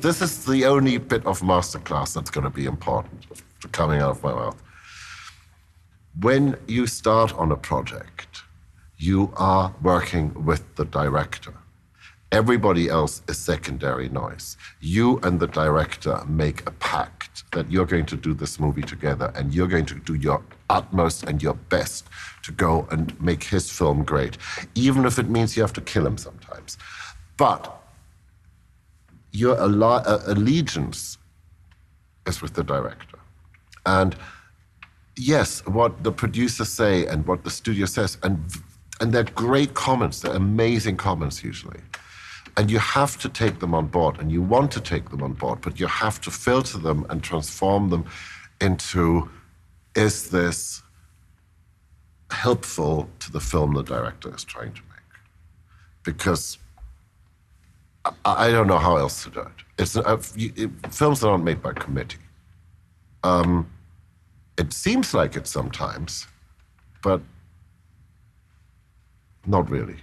this is the only bit of masterclass that's going to be important coming out of my mouth. When you start on a project, you are working with the director. Everybody else is secondary noise. You and the director make a pact that you're going to do this movie together and you're going to do your utmost and your best to go and make his film great, even if it means you have to kill him sometimes. But your allegiance is with the director. And yes, what the producers say and what the studio says, and they're great comments, they're amazing comments usually. And you have to take them on board, and you want to take them on board, but you have to filter them and transform them into, is this helpful to the film the director is trying to make? Because I don't know how else to do it. Films aren't made by committee. It seems like it sometimes, but not really.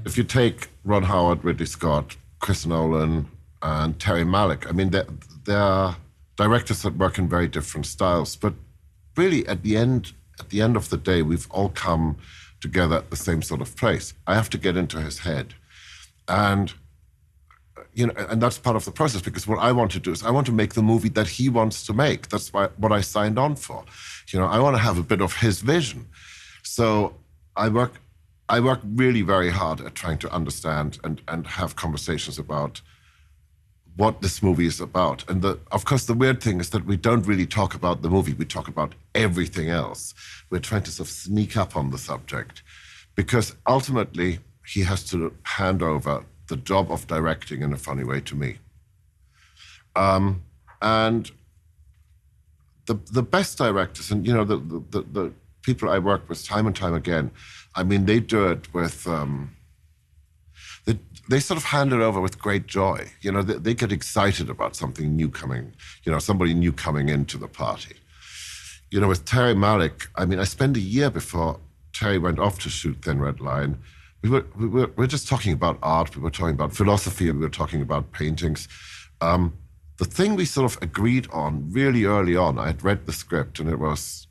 If you take Ron Howard, Ridley Scott, Chris Nolan, and Terry Malick, I mean, they're directors that work in very different styles, but really at the end of the day, we've all come together at the same sort of place. I have to get into his head. And, and that's part of the process, because what I want to do is I want to make the movie that he wants to make. That's what I signed on for. I want to have a bit of his vision. So I work really very hard at trying to understand and have conversations about what this movie is about. And of course, the weird thing is that we don't really talk about the movie. We talk about everything else. We're trying to sort of sneak up on the subject, because ultimately he has to hand over the job of directing in a funny way to me. And the best directors, and the people I work with time and time again, I mean, they do it with, they sort of hand it over with great joy. They get excited about something new coming, somebody new coming into the party. With Terry Malick, I mean, I spent a year before Terry went off to shoot Thin Red Line. We were just talking about art, we were talking about philosophy, we were talking about paintings. The thing we sort of agreed on really early on, I had read the script, and it was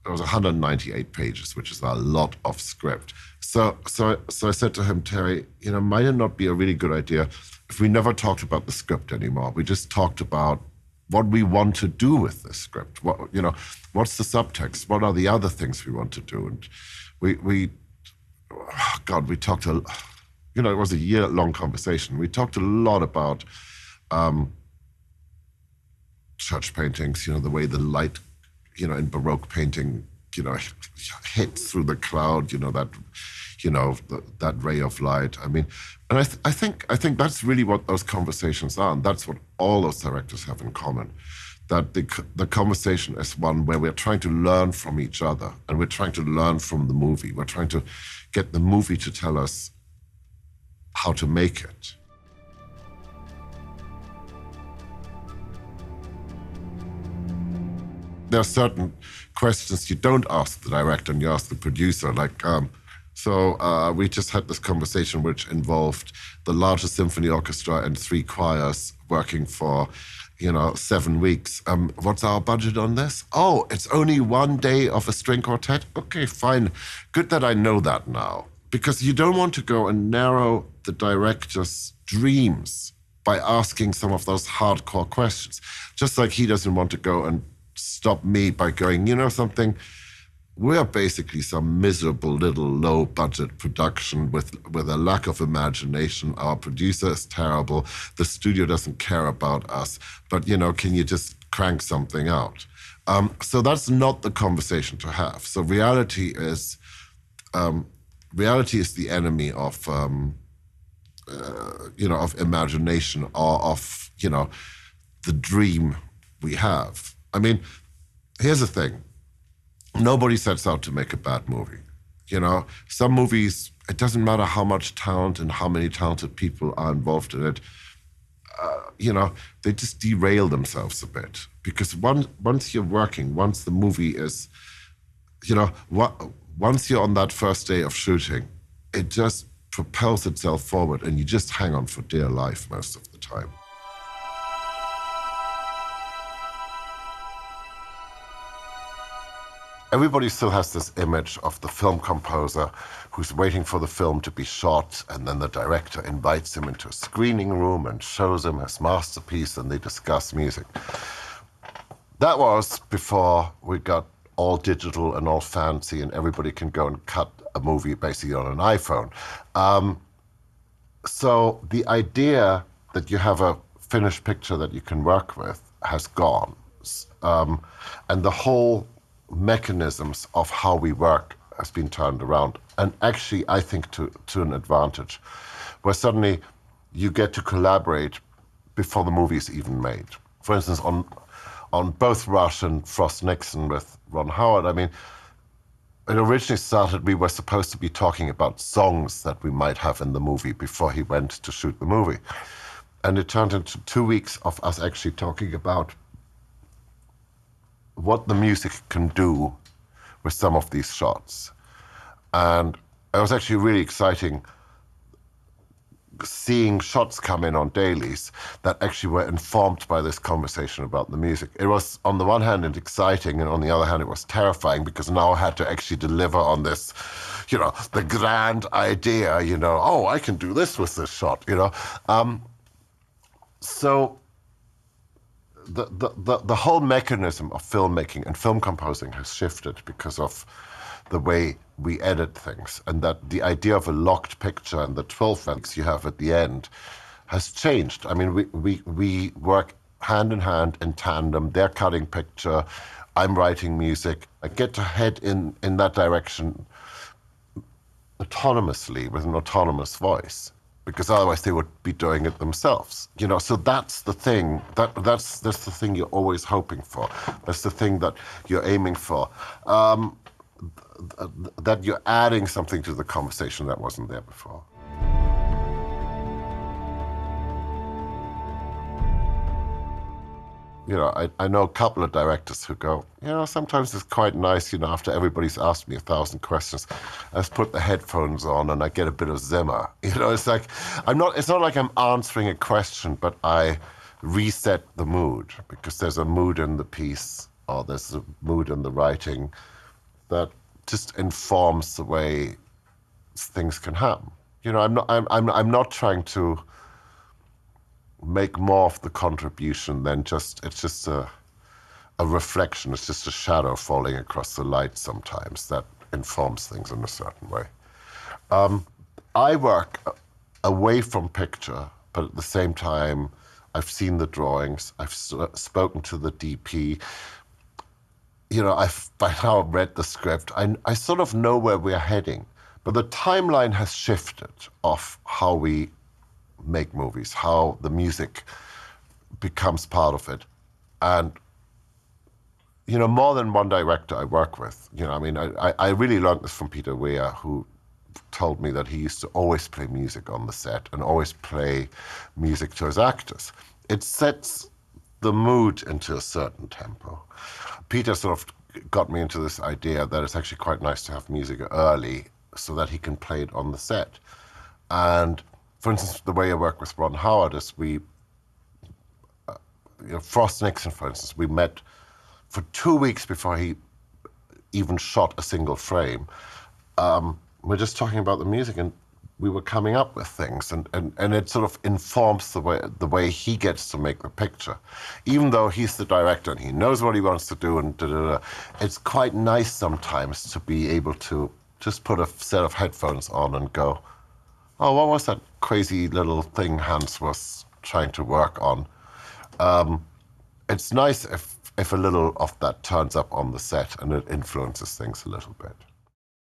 198 pages, which is a lot of script. So I said to him, Terry, might it not be a really good idea if we never talked about the script anymore? We just talked about what we want to do with this script. What's the subtext? What are the other things we want to do? And we talked it was a year-long conversation. We talked a lot about church paintings, the way the light, in Baroque painting, hits through the cloud, that ray of light. I mean, and I think that's really what those conversations are, and that's what all those directors have in common. That the conversation is one where we're trying to learn from each other, and we're trying to learn from the movie. We're trying to get the movie to tell us how to make it. There are certain questions you don't ask the director and you ask the producer. We just had this conversation which involved the largest symphony orchestra and 3 choirs working for, 7 weeks. What's our budget on this? Oh, it's only 1 day of a string quartet? Okay, fine. Good that I know that now. Because you don't want to go and narrow the director's dreams by asking some of those hardcore questions. Just like he doesn't want to go and stop me by going, something, we're basically some miserable little low-budget production with a lack of imagination. Our producer is terrible. The studio doesn't care about us. But, can you just crank something out? So that's not the conversation to have. So reality is the enemy of, of imagination, or of, the dream we have. I mean, here's the thing. Nobody sets out to make a bad movie. Some movies, it doesn't matter how much talent and how many talented people are involved in it, they just derail themselves a bit. Because once you're working, once the movie is, once you're on that first day of shooting, it just propels itself forward and you just hang on for dear life most of the time. Everybody still has this image of the film composer who's waiting for the film to be shot, and then the director invites him into a screening room and shows him his masterpiece, and they discuss music. That was before we got all digital and all fancy, and everybody can go and cut a movie basically on an iPhone. So the idea that you have a finished picture that you can work with has gone. And the whole mechanisms of how we work has been turned around. And actually, I think to an advantage, where suddenly you get to collaborate before the movie is even made. For instance, on both Rush and Frost Nixon with Ron Howard, I mean, it originally started, we were supposed to be talking about songs that we might have in the movie before he went to shoot the movie. And it turned into 2 weeks of us actually talking about what the music can do with some of these shots. And it was actually really exciting seeing shots come in on dailies that actually were informed by this conversation about the music. It was, on the one hand, exciting, and on the other hand, it was terrifying, because now I had to actually deliver on this, the grand idea, oh, I can do this with this shot, So the whole mechanism of filmmaking and film composing has shifted because of the way we edit things, and that the idea of a locked picture and the 12 weeks you have at the end has changed. I mean, we work hand in hand, in tandem. They're cutting picture, I'm writing music. I get to head in that direction autonomously, with an autonomous voice, because otherwise they would be doing it themselves. So that's the thing. That's the thing you're always hoping for. That's the thing that you're aiming for. That you're adding something to the conversation that wasn't there before. I know a couple of directors who go, sometimes it's quite nice, after everybody's asked me 1,000 questions, I just put the headphones on and I get a bit of Zimmer. It's like, it's not like I'm answering a question, but I reset the mood, because there's a mood in the piece, or there's a mood in the writing that just informs the way things can happen. I'm not trying to make more of the contribution than it's just a reflection. It's just a shadow falling across the light sometimes that informs things in a certain way. I work away from picture, but at the same time, I've seen the drawings, I've spoken to the DP, I've by now read the script. I sort of know where we're heading, but the timeline has shifted of how we make movies, how the music becomes part of it. And, more than one director I work with, I really learned this from Peter Weir, who told me that he used to always play music on the set and always play music to his actors. It sets the mood into a certain tempo. Peter sort of got me into this idea that it's actually quite nice to have music early so that he can play it on the set. And for instance, the way I work with Ron Howard is Frost Nixon, for instance, we met for 2 weeks before he even shot a single frame. We're just talking about the music, and we were coming up with things, and it sort of informs the way he gets to make the picture. Even though he's the director and he knows what he wants to do, and it's quite nice sometimes to be able to just put a set of headphones on and go, oh, what was that crazy little thing Hans was trying to work on? It's nice if a little of that turns up on the set and it influences things a little bit.